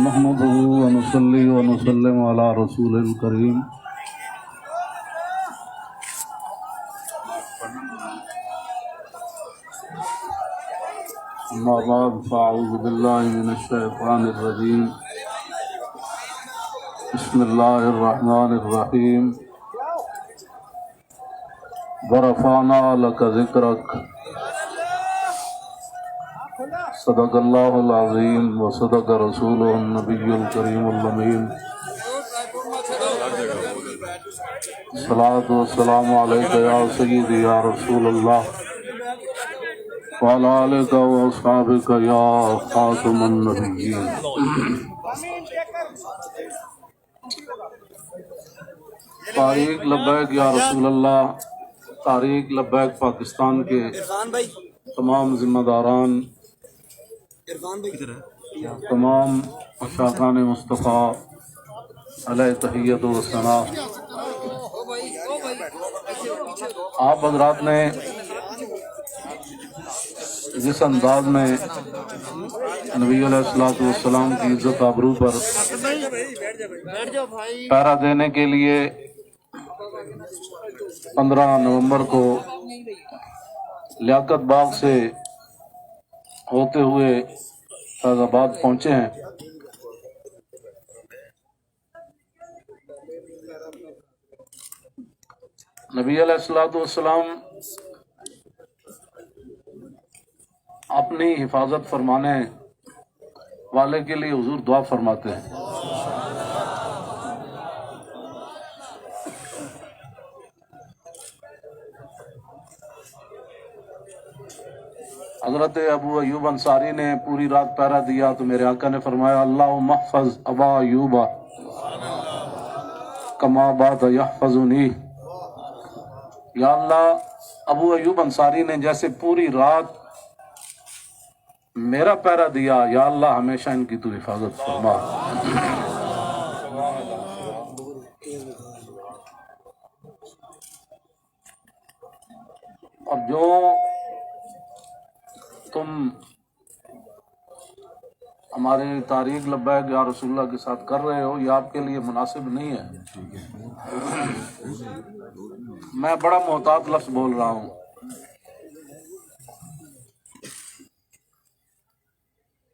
نحمده ونصلي ونسلم على رسول الكريم أما بعد فأعوذ بالله من الشيطان الرجيم بسم الله الرحمن الرحيم ورفعنا لك ذكرك صدق الله العظيم وصدق رسوله النبي الكريم الأمين الصلاة والسلام عليك يا سيدي يا رسول الله وعلى آلك وأصحابك يا خاتم النبيين. طریق لبیک یا رسول اللہ، طریق لبیک پاکستان کے تمام ذمہ داران، تمام اشاقان مصطفیٰ علیہ تحیت و ثنا، آپ حضرات نے جس انداز میں نبی علیہ الصلوۃ والسلام کی عزت آبرو پر پہرا دینے کے لیے 15 نومبر کو لیاقت باغ سے ہوتے ہوئے فیض آباد پہنچے ہیں، نبی علیہ الصلوۃ والسلام اپنی حفاظت فرمانے والے کے لیے حضور دعا فرماتے ہیں۔ حضرت ابو ایوب انصاری نے پوری رات پہرا دیا تو میرے آقا نے فرمایا اللہم احفظ ابا ایوب کما بات یحفظنی، یا اللہ ابو ایوب انصاری نے جیسے پوری رات میرا پہرا دیا، یا اللہ ہمیشہ ان کی تو حفاظت فرما۔ اب جو تم ہمارے طریق لبیک یا رسول اللہ کے ساتھ کر رہے ہو، یہ آپ کے لیے مناسب نہیں ہے۔ میں بڑا محتاط لفظ بول رہا ہوں،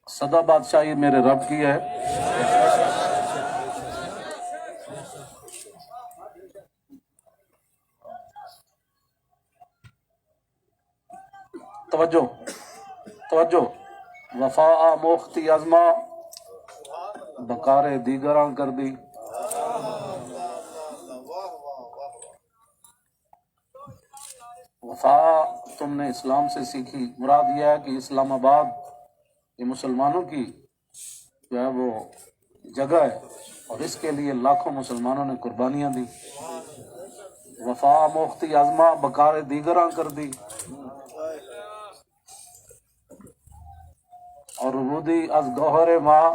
سدا بادشاہی میرے رب کی ہے، توجہ توجہ، وفا موختی ازما بکار دیگراں کر دی۔ وفا تم نے اسلام سے سیکھی، مراد یہ ہے کہ اسلام آباد یہ مسلمانوں کی جو ہے وہ جگہ ہے، اور اس کے لیے لاکھوں مسلمانوں نے قربانیاں دی۔ وفا موختی ازما بکار دیگراں کر دی، اور ربودی از گوہر ماں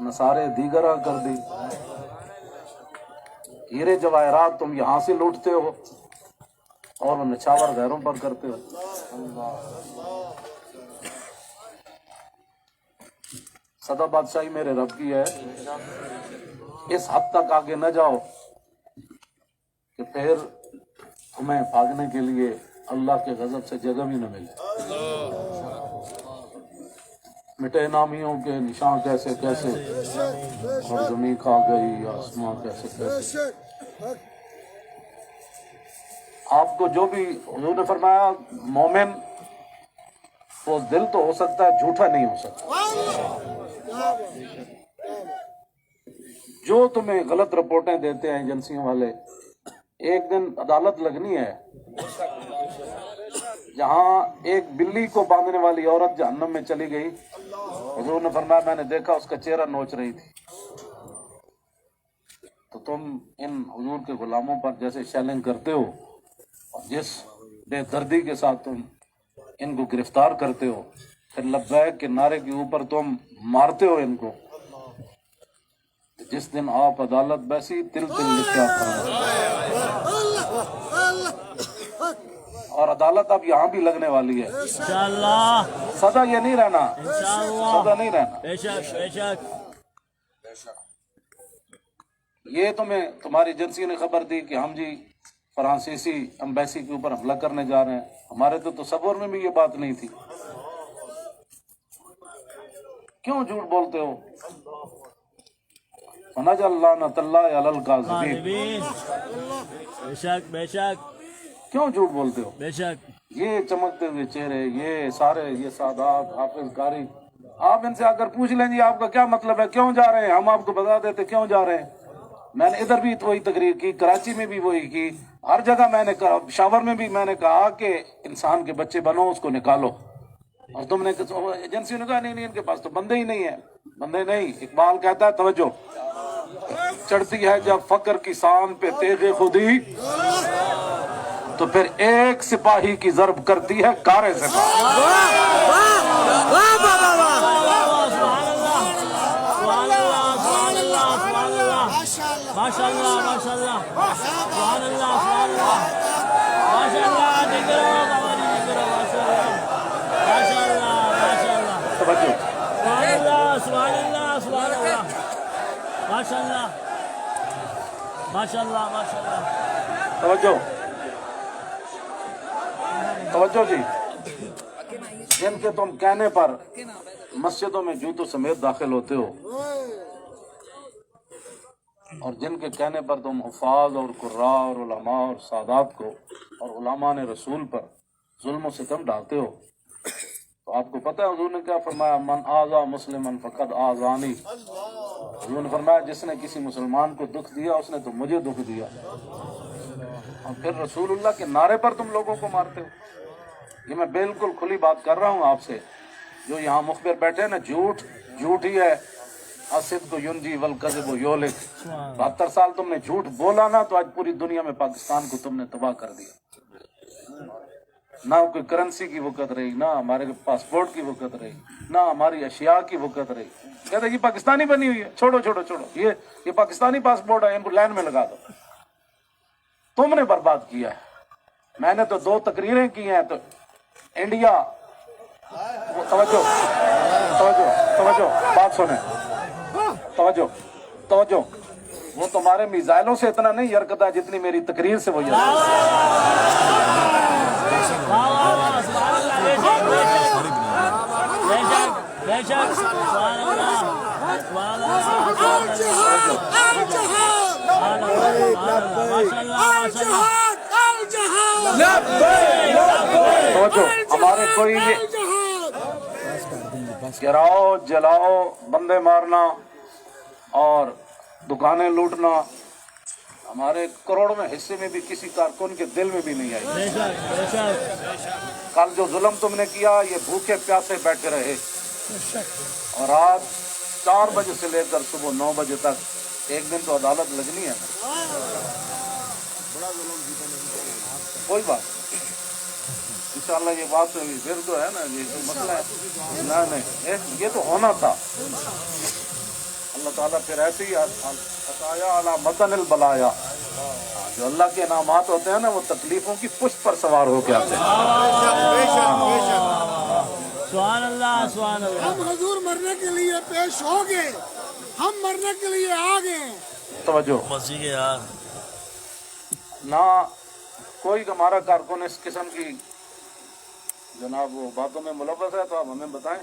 نثارے دیگراں کر دی۔ ہیرے جواہرات تم یہاں سے لوٹتے ہو اور وہ نچھاور غیروں پر کرتے ہو۔ سدا بادشاہی میرے رب کی ہے، اس حد تک آگے نہ جاؤ کہ پھر تمہیں بھاگنے کے لیے اللہ کے غضب سے جگہ بھی نہ ملے۔ مٹے نامیوں کے نشان کیسے کیسے، اور زمین کھا گئی آسمان کیسے کیسے۔ آپ کو جو بھی حضور نے فرمایا مومن وہ دل تو ہو سکتا ہے، جھوٹا نہیں ہو سکتا۔ جو تمہیں غلط رپورٹیں دیتے ہیں ایجنسیوں والے، ایک دن عدالت لگنی ہے جہاں ایک بلی کو باندھنے والی عورت جہنم میں چلی گئی، حضور نے فرمایا میں نے دیکھا اس کا چہرہ نوچ رہی تھی۔ تو تم ان حضور کے غلاموں پر جیسے شیلنگ کرتے ہو اور جس بے دردی کے ساتھ تم ان کو گرفتار کرتے ہو، پھر لبیک کے نعرے کے اوپر تم مارتے ہو ان کو، جس دن آپ عدالت بیسی تل تل لکھا فرما، اور عدالت اب یہاں بھی لگنے والی ہے انشاءاللہ، سدا یہ نہیں رہنا، انشاءاللہ، سدا نہیں رہنا۔ بے شک بے شک، یہ تمہاری ایجنسی نے خبر دی کہ ہم جی فرانسیسی امبیسی کے اوپر حملہ کرنے جا رہے ہیں، ہمارے تو تصور میں بھی یہ بات نہیں تھی۔ کیوں جھوٹ بولتے ہو؟ فنجعل لعنۃ اللہ علی الکاذبین، غالبین، بے شک بے شک کیوں جھوٹ بولتے ہو؟ بے شک، یہ چمکتے ہوئے چہرے، یہ سارے، یہ سادات، حافظ قاری، آپ ان سے آ کر پوچھ لیں جی آپ کا کیا مطلب ہے، کیوں جا رہے ہیں؟ ہم آپ کو بتا دیتے کیوں جا رہے ہیں۔ میں نے ادھر بھی وہی تقریر کی، کراچی میں بھی وہی کی، ہر جگہ میں نے کہا، پشاور میں بھی میں نے کہا کہ انسان کے بچے بنو، اس کو نکالو، اور تم نے ایجنسی نے کہا نہیں ان کے پاس تو بندے ہی نہیں ہیں۔ بندے نہیں، اقبال کہتا ہے توجہ، چڑھتی ہے جب فقر کی سان پہ تیغ خودی، تو پھر ایک سپاہی کی ضرب کرتی ہے کارے سپاہی۔ ماشاء اللہ ماشاء اللہ، سبحان اللہ سبحان اللہ، ماشاء اللہ، ذکر ہماری ذکر، ماشاء اللہ ماشاء اللہ ماشاء اللہ، توجہ، سبحان اللہ سبحان اللہ سبحان اللہ، ماشاء اللہ ماشاء اللہ ماشاء اللہ، توجہ، توجہ جی، جن کے تم کہنے پر مسجدوں میں جوتوں سمیت داخل ہوتے ہو، اور جن کے کہنے پر تم حفاظ اور قراء اور علماء اور سادات کو اور علماء نے رسول پر ظلم و ستم ڈالتے ہو، تو آپ کو پتہ ہے حضور نے کیا فرمایا؟ من آذا مسلما فقد آذانی، حضور نے فرمایا جس نے کسی مسلمان کو دکھ دیا اس نے تو مجھے دکھ دیا، اور پھر رسول اللہ کے نعرے پر تم لوگوں کو مارتے ہو۔ یہ میں بالکل کھلی بات کر رہا ہوں آپ سے، جو یہاں مخبر بیٹھے ہیں نا، جھوٹ جھوٹ ہی ہے، الصدق ینجی والکذب یہلک۔ 72 سال تم نے جھوٹ بولا نا، تو آج پوری دنیا میں پاکستان کو تم نے تباہ کر دیا۔ نہ کوئی کرنسی کی وقت رہی، نہ ہمارے پاسپورٹ کی وقت رہی، نہ ہماری اشیاء کی وقت رہی۔ کہتے ہیں یہ پاکستانی بنی ہوئی ہے، چھوڑو چھوڑو چھوڑو، یہ پاکستانی پاسپورٹ ہے، ان کو لائن میں لگا دو۔ تم نے برباد کیا ہے۔ میں نے تو 2 تقریریں کی ہیں، تو انڈیا، توجہ توجہ توجہ، بات سنیں، توجہ توجہ، وہ تمہارے میزائلوں سے اتنا نہیں یرکتا جتنی میری تقریر سے وہ توجہ۔ ہمارے کوئی گراؤ، جلاؤ، بندے مارنا اور دکانیں لوٹنا ہمارے کروڑوں میں حصے میں بھی کسی کارکن کے دل میں بھی نہیں آئی۔ کل جو ظلم تم نے کیا، یہ بھوکے پیاسے بیٹھے رہے، اور رات 4 بجے سے لے کر صبح 9 بجے تک، ایک دن تو عدالت لگنی ہے نا۔ کوئی بات انشاءاللہ، یہ بات پھر جو ہے نا، یہ جو مسئلہ ہے نہیں، یہ تو ہونا تھا۔ اللہ تعالیٰ پھر ایسے ہی عطایا علی متن البلایا، جو اللہ کے انعامات ہوتے ہیں نا، وہ تکلیفوں کی پشت پر سوار ہو کے آتے ہیں۔ سبحان اللہ سبحان اللہ۔ ہم حضور مرنے کے لیے پیش ہو گئے، ہم مرنے کے لیے آ گئے۔ توجہ، مسیح یار، نہ کوئی ہمارا کارکن اس قسم کی جناب وہ باتوں میں ملوث ہے تو آپ ہمیں بتائیں۔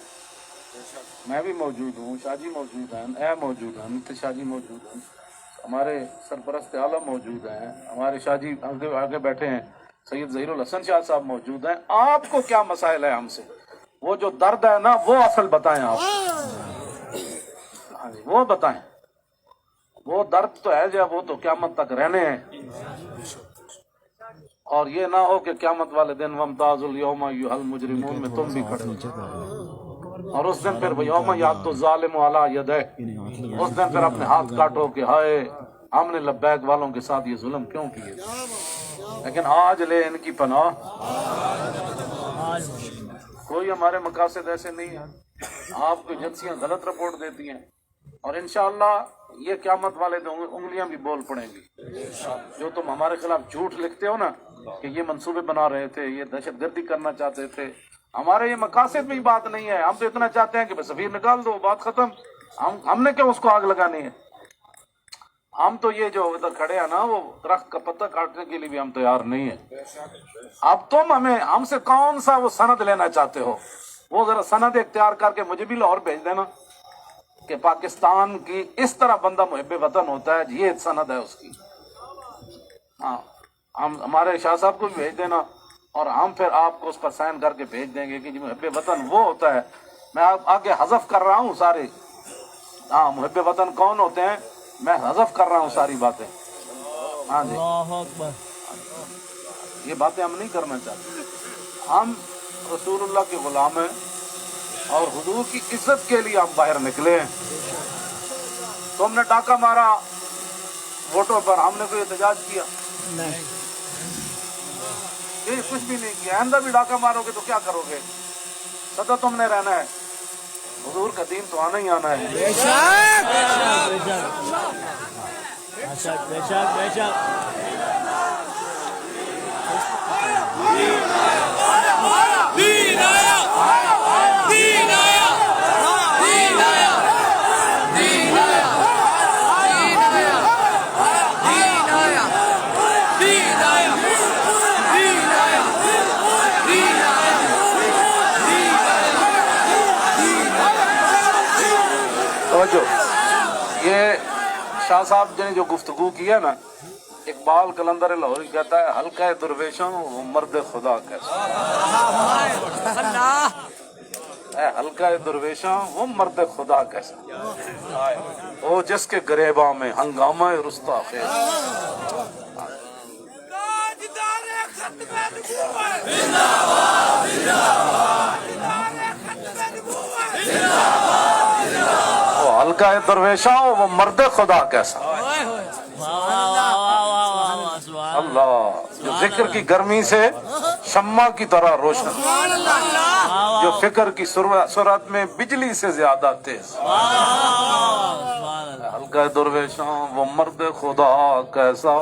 میں بھی موجود ہوں، شاہ جی موجود ہیں، اے موجود ہیں، نت شاہ جی موجود ہیں، ہمارے سرپرست عالم موجود ہیں، ہمارے شاہ جی آگے بیٹھے ہیں، سید ظہیر الحسن شاہ صاحب موجود ہیں۔ آپ کو کیا مسائل ہے ہم سے؟ وہ جو درد ہے نا، وہ اصل بتائیں آپ۔ ہاں جی، وہ بتائیں، وہ درد تو ہے جب، وہ تو قیامت تک رہنے ہیں، اور یہ نہ ہو کہ قیامت والے دن وَامْتَازُ الْيَوْمَ أَيُّهَا الْمُجْرِمُونَ میں تم بھی کھڑے ہو، اور اس دن پھر وَيَوْمَ يَعَضُّ الظَّالِمُ عَلَىٰ يَدَيْهِ، اس دن پھر اپنے ہاتھ کاٹو کہ ہائے ہم نے لبیک والوں کے ساتھ یہ ظلم کیوں کیے۔ لیکن آج لے ان کی پناہ، کوئی ہمارے مقاصد ایسے نہیں ہیں۔ آپ کو ایجنسیاں غلط رپورٹ دیتی ہیں، اور انشاءاللہ یہ قیامت والے دن انگلیاں بھی بول پڑیں گی. جو تم ہمارے خلاف جھوٹ لکھتے ہو نا کہ یہ منصوبے بنا رہے تھے، یہ دہشت گردی کرنا چاہتے تھے، ہمارے یہ مقاصد میں ہی بات نہیں ہے. ہم تو اتنا چاہتے ہیں کہ بس سفیر نکال دو، بات ختم. ہم نے کیا اس کو آگ لگانی ہے؟ ہم تو یہ جو ادھر کھڑے ہیں نا، وہ درخت کا پتہ کاٹنے کے لیے بھی ہم تیار نہیں ہیں. اب تم ہم سے کون سا وہ سند لینا چاہتے ہو؟ وہ ذرا سند اختیار کر کے مجھے بھی لاہور بھیج دینا کہ پاکستان کی اس طرح بندہ محب وطن ہوتا ہے، یہ سند ہے اس کی. ہاں، ہم ہمارے شاہ صاحب کو بھی بھیج دینا اور ہم پھر آپ کو اس پر سائن کر کے بھیج دیں گے کہ جی محب وطن وہ ہوتا ہے. میں آگے حذف کر رہا ہوں سارے. ہاں، محب وطن کون ہوتے ہیں میں حذف کر رہا ہوں ساری باتیں. ہاں جی، اللہ اکبر. یہ باتیں ہم نہیں کرنا چاہتے. ہم رسول اللہ کے غلام ہیں اور حضور کی عزت کے لیے ہم باہر نکلے ہیں. تم نے ڈاکہ مارا ووٹوں پر، ہم نے کوئی احتجاج کیا؟ یہ کچھ بھی نہیں کیا. آئندہ بھی ڈاکہ مارو گے تو کیا کرو گے؟ سدا تم نے رہنا ہے. حضور کا دین تو آنا ہی آنا ہے. بے شک بے شک بے شک. توجہ، یہ شاہ صاحب نے جو گفتگو کی ہے نا، اقبال قلندر لاہوری کہتا ہے حلقہ درویشوں وہ مرد خدا کیسا. اے حلقہ درویشوں وہ مرد خدا کیسا، وہ جس کے گریباں میں ہنگامہ رستا خیز. وہ حلقہ درویشوں وہ مرد خدا کیسا. اللہ، جو ذکر کی گرمی سے شمع کی طرح روشن، جو فکر کی سرعت میں بجلی سے زیادہ تیز. حلقہ درویشوں وہ مرد خدا کیسا.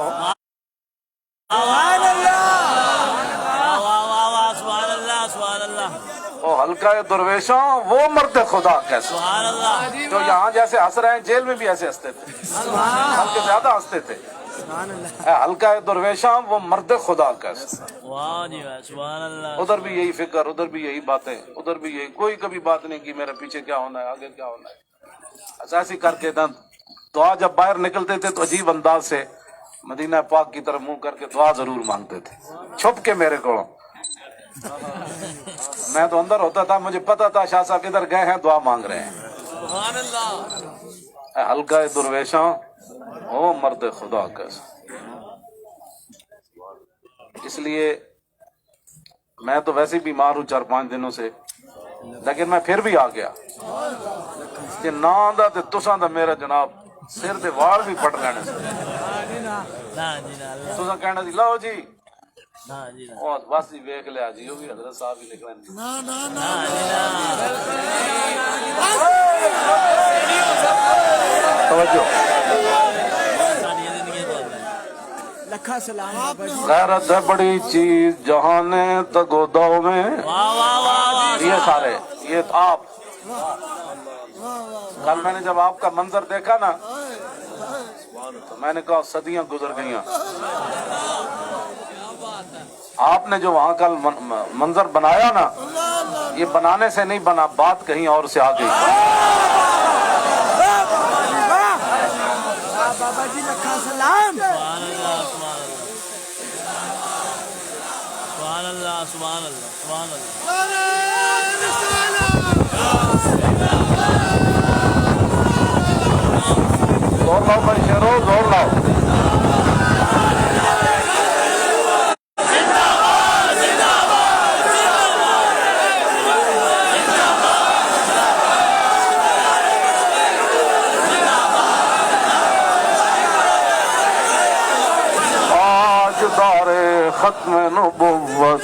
وہ حلقہ درویشوں وہ مرد خدا کیسا. جو یہاں جیسے ہنس رہے ہیں جیل میں بھی ایسے ہنستے تھے، بلکہ زیادہ ہنستے تھے. حلقہ درویشوں وہ مرد خدا کیسا. ادھر بھی یہی فکر، ادھر بھی یہی باتیں، ادھر بھی یہی. کوئی کبھی بات نہیں کی میرے پیچھے کیا ہونا ہے، آگے کیا ہونا ہے. ایسی کر کے دعا جب باہر نکلتے تھے تو عجیب انداز سے مدینہ پاک کی طرف منہ کر کے دعا ضرور مانگتے تھے، چھپ کے میرے کو. میں تو اندر ہوتا تھا، مجھے پتا تھا شاہ صاحب ادھر گئے ہیں دعا مانگ رہے ہیں. حلقہ درویشوں وہ مرد خدا کیسا. اس لیے میں تو ویسے بیمار ہوں 4-5 دنوں سے، لیکن میں پھر بھی آ گیا کہ نہ آندا تے تساں دا میرا جناب سر دے وال بھی پٹ لینے سے. تساں کہنا سی لو جی بس جی ویکھ لیا جی، وہ بھی حضرت صاحب ہی نکلیں. غیرت ہے بڑی چیز جہانے تگوداؤ میں. یہ سارے یہ آپ کل میں نے جب آپ کا منظر دیکھا نا تو میں نے کہا صدیاں گزر گئیں. آپ نے جو وہاں کل منظر بنایا نا، یہ بنانے سے نہیں بنا، بات کہیں اور سے آ گئی. بابا جی لکھا سلام. سبحان اللہ سبحان اللہ سبحان اللہ. زور لاؤ بھائی شیرو، زور لاؤ. ختم نبوت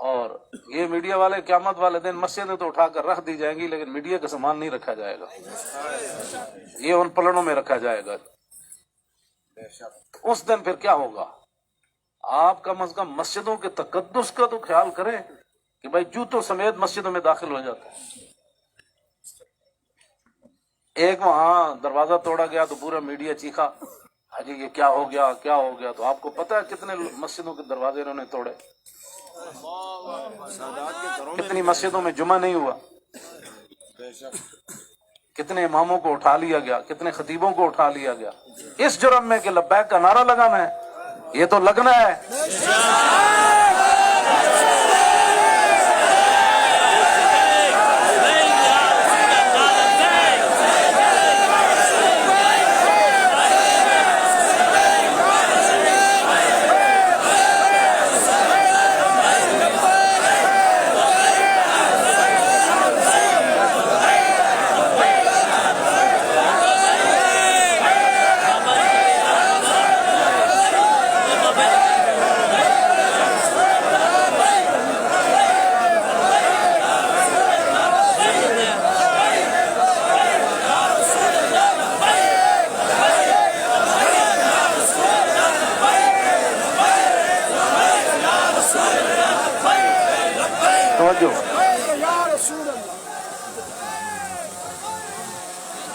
اور یہ میڈیا والے قیامت والے دن مسجدیں تو اٹھا کر رکھ دی جائیں گی، لیکن میڈیا کا سامان نہیں رکھا جائے گا، یہ ان پلڑوں میں رکھا جائے گا۔ اس دن پھر کیا ہوگا؟ آپ کم از کم مسجدوں کے تقدس کا تو خیال کریں کہ بھائی جوتوں سمیت مسجدوں میں داخل ہو جاتے ہیں۔ ایک وہاں دروازہ توڑا گیا تو پورا میڈیا چیخا، حاجی یہ کیا ہو گیا کیا ہو گیا؟ تو آپ کو پتہ ہے کتنے مسجدوں کے دروازے انہوں نے توڑے، کتنی مسجدوں میں جمعہ نہیں ہوا، کتنے اماموں کو اٹھا لیا گیا، کتنے خطیبوں کو اٹھا لیا گیا، اس جرم میں کہ لبیک کا نعرہ لگانا ہے، یہ تو لگنا ہے۔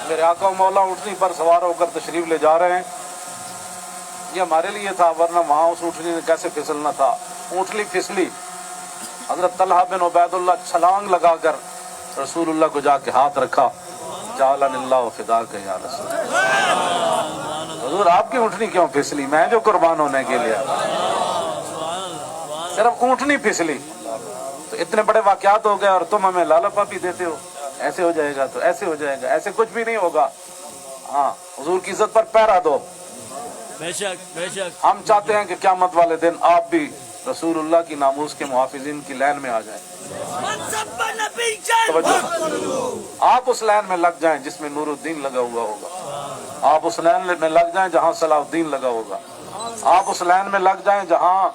میرے آقا و مولا اونٹنی پر سوار ہو کر تشریف لے جا رہے ہیں، یہ ہمارے لیے تھا، ورنہ وہاں اس اونٹنی نے کیسے پھسلنا تھا۔ اونٹنی پھسلی، حضرت طلحہ بن عبید اللہ چھلانگ لگا کر رسول اللہ کو جا کے ہاتھ رکھا، جعلنی اللہ فداک یا رسول اللہ۔ حضور آپ کی اونٹنی کیوں پھسلی؟ میں جو قربان ہونے کے لیے، صرف اونٹنی پھسلی تو اتنے بڑے واقعات ہو گئے، اور تم ہمیں لالا پاپی دیتے ہو، ایسے ہو جائے گا تو ایسے ہو جائے گا، ایسے کچھ بھی نہیں ہوگا۔ ہاں حضور کی عزت پر پہرا دو۔ بے شک بے شک، ہم چاہتے ہیں کہ قیامت والے دن آپ بھی رسول اللہ کی ناموس کے محافظین کی لائن میں آ جائیں، توجہ، آپ اس لائن میں لگ جائیں جس میں نور الدین لگا ہوا ہوگا، آپ اس لائن میں لگ جائیں جہاں صلاح الدین لگا ہوگا، آپ اس لائن میں لگ جائیں جہاں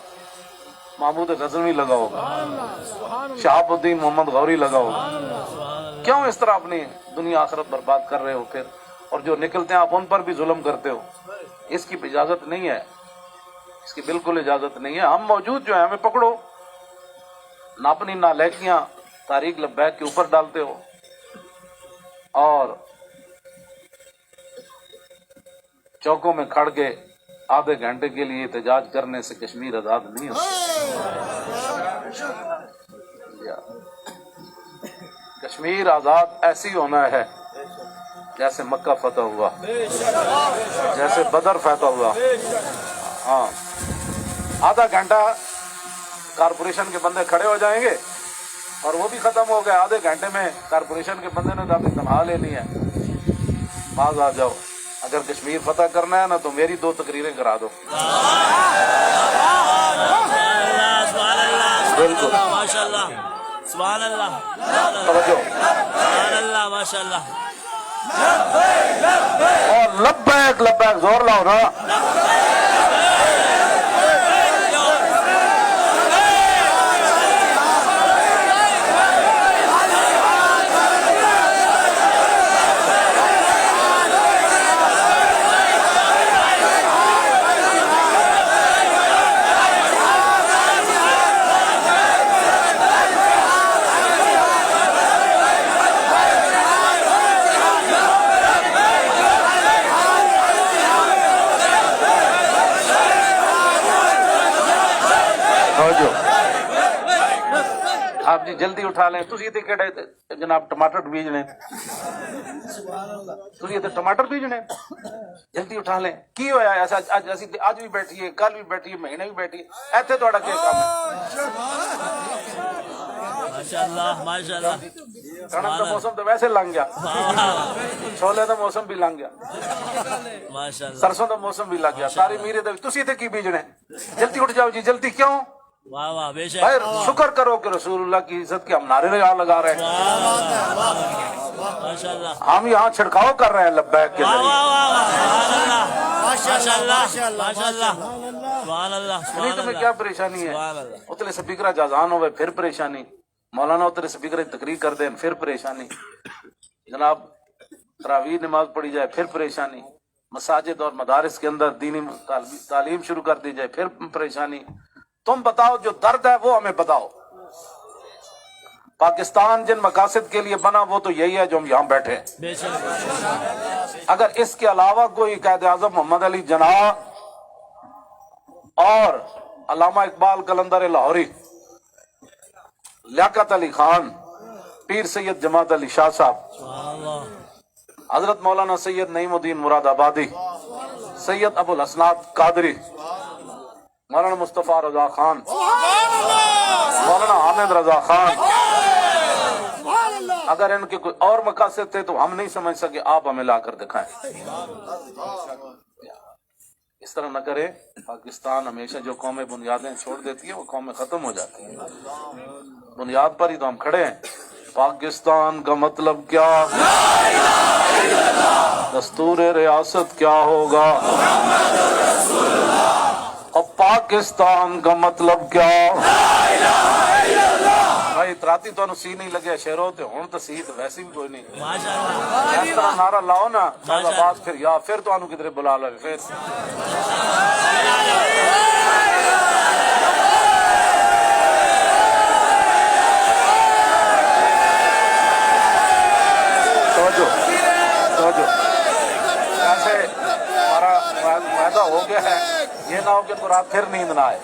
محمود غزنوی لگا ہوگا، شہاب الدین محمد غوری لگا ہوگا۔ کیوں اس طرح اپنی دنیا آخرت برباد کر رہے ہو پھر؟ اور جو نکلتے ہیں آپ ان پر بھی ظلم کرتے ہو، اس کی اجازت نہیں ہے، اس کی بالکل اجازت نہیں ہے۔ ہم موجود جو ہیں ہمیں پکڑو، نہ اپنی نالائکیاں طریق لبیک کے اوپر ڈالتے ہو، اور چوکوں میں کھڑ کے آدھے گھنٹے کے لیے احتجاج کرنے سے کشمیر آزاد نہیں ہوتا۔ کشمیر آزاد ایسی ہونا ہے جیسے مکہ فتح ہوا، جیسے بدر فتح ہوا۔ ہاں، آدھا گھنٹہ کارپوریشن کے بندے کھڑے ہو جائیں گے اور وہ بھی ختم ہو گئے، آدھے گھنٹے میں کارپوریشن کے بندے نے تو اپنی تنخواہ لینی ہے، باز آ جاؤ، اگر کشمیر فتح کرنا ہے نا تو میری 2 تقریریں کرا دو۔ بالکل، ماشاء اللہ، سبحان اللہ، توجہ، سبحان اللہ، ماشاء اللہ، اور لبیک لبیک زور لاؤ نا۔ آپ جی جلدی اٹھا لیں، تسی تے کہڑے جناب ٹماٹر بیجنے، تسی تے ٹماٹر بیجنے، جلدی اٹھا لیں۔ کی ہویا ایسا؟ اج بھی بیٹھی ہے، کل بھی بیٹھی ہے، مہینے بھی بیٹھی ہے، ایتھے تہاڈا کیا کام ہے؟ ماشاء اللہ، ماشاء اللہ، کڑک کا موسم تو ویسے لنگ گیا، چھولے کا موسم بھی لنگ گیا، ماشاء اللہ، سرسوں کا موسم بھی لگ گیا، ساری میرے تسی تے کی بیجنے؟ جلدی اٹھ جاؤ جی، جلدی کیوں؟ واہ واہ، بے شک، بھائی شکر کرو کہ رسول اللہ کی عزت کے ہم نعرے لگا رہے ہیں، ماشاء اللہ، ہم یہاں چھڑکاؤ کر رہے ہیں لبیک کے واہ ذریعے۔ واہ واہ، سبحان اللہ، ماشاء اللہ، ماشاء اللہ، سبحان اللہ نہیں سبحان تمہیں اللہ کیا پریشانی ہے؟ سبحان اللہ اتلے سپیکر جازان ہوئے پھر پریشانی، مولانا اتلے سپیکر تقریر کر دیں پھر پریشانی، جناب تراویح نماز پڑھی جائے پھر پریشانی، مساجد اور مدارس کے اندر دینی تعلیم شروع کر دی جائے پھر پریشانی۔ تم بتاؤ جو درد ہے وہ ہمیں بتاؤ۔ پاکستان جن مقاصد کے لیے بنا وہ تو یہی ہے جو ہم یہاں بیٹھے ہیں۔ بے شک اگر اس کے علاوہ کوئی قائد اعظم محمد علی جناح اور علامہ اقبال قلندر لاہوری، لیاقت علی خان، پیر سید جماعت علی شاہ صاحب، سبحان اللہ حضرت مولانا سید نعیم الدین مراد آبادی، سید ابو الحسنات قادری، مولانا مصطفیٰ رضا خان، مولانا حامد رضا خان، اگر ان کے کوئی اور مقاصد تھے تو ہم نہیں سمجھ سکے، آپ ہمیں لا کر دکھائیں۔ اس طرح نہ کرے، پاکستان ہمیشہ جو قومیں بنیادیں چھوڑ دیتی ہیں وہ قومیں ختم ہو جاتی ہیں، بنیاد پر ہی تو ہم کھڑے ہیں۔ پاکستان کا مطلب کیا، دستور ریاست کیا ہوگا، اور پاکستان کا مطلب کیا؟ بھائی اتراتی تو سی نہیں لگے شہروں تے ہوں تو سی تو ویسی بھی کوئی نہیں، ماشاء اللہ اس طرح نعرہ لاؤ نا بات پھر یا پھر تو کدھر بلا لو پھر۔ توجہ ایسے ہمارا فائدہ ہو گیا ہے، یہ نہ ہو کہ رات پھر نیند نہ آئے۔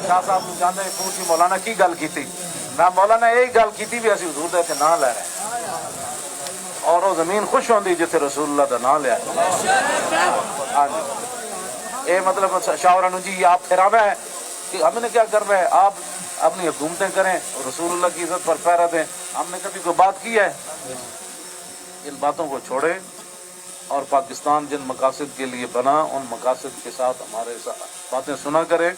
شاہ صاحب جانے پوچھی مولانا کی گل کی تھی، میں مولانا یہی گل کی تھی بھی اسی حضور دے نام لے رہے ہیں، اور وہ زمین خوش ہوندی جتھے رسول اللہ دا نام لیا۔ ہاں جی، یہ مطلب شاورانو جی آپ پھر آنا ہے کہ ہم نے کیا کرنا ہے، آپ اپنی حکومتیں کریں اور رسول اللہ کی عزت پر پہرا دیں۔ ہم نے کبھی کوئی بات کی ہے؟ ان باتوں کو چھوڑیں اور پاکستان جن مقاصد کے لیے بنا ان مقاصد کے ساتھ ہمارے ساتھ باتیں سنا کریں،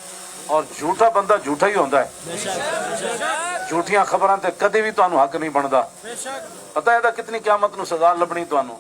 اور جھوٹا بندہ جھوٹا ہی ہوتا ہے، بے شک جھوٹیاں خبراں تے کدی بھی تانوں حق نہیں بندا۔ پتہ ہے کتنی قیامت نو سزا لبنی تانوں۔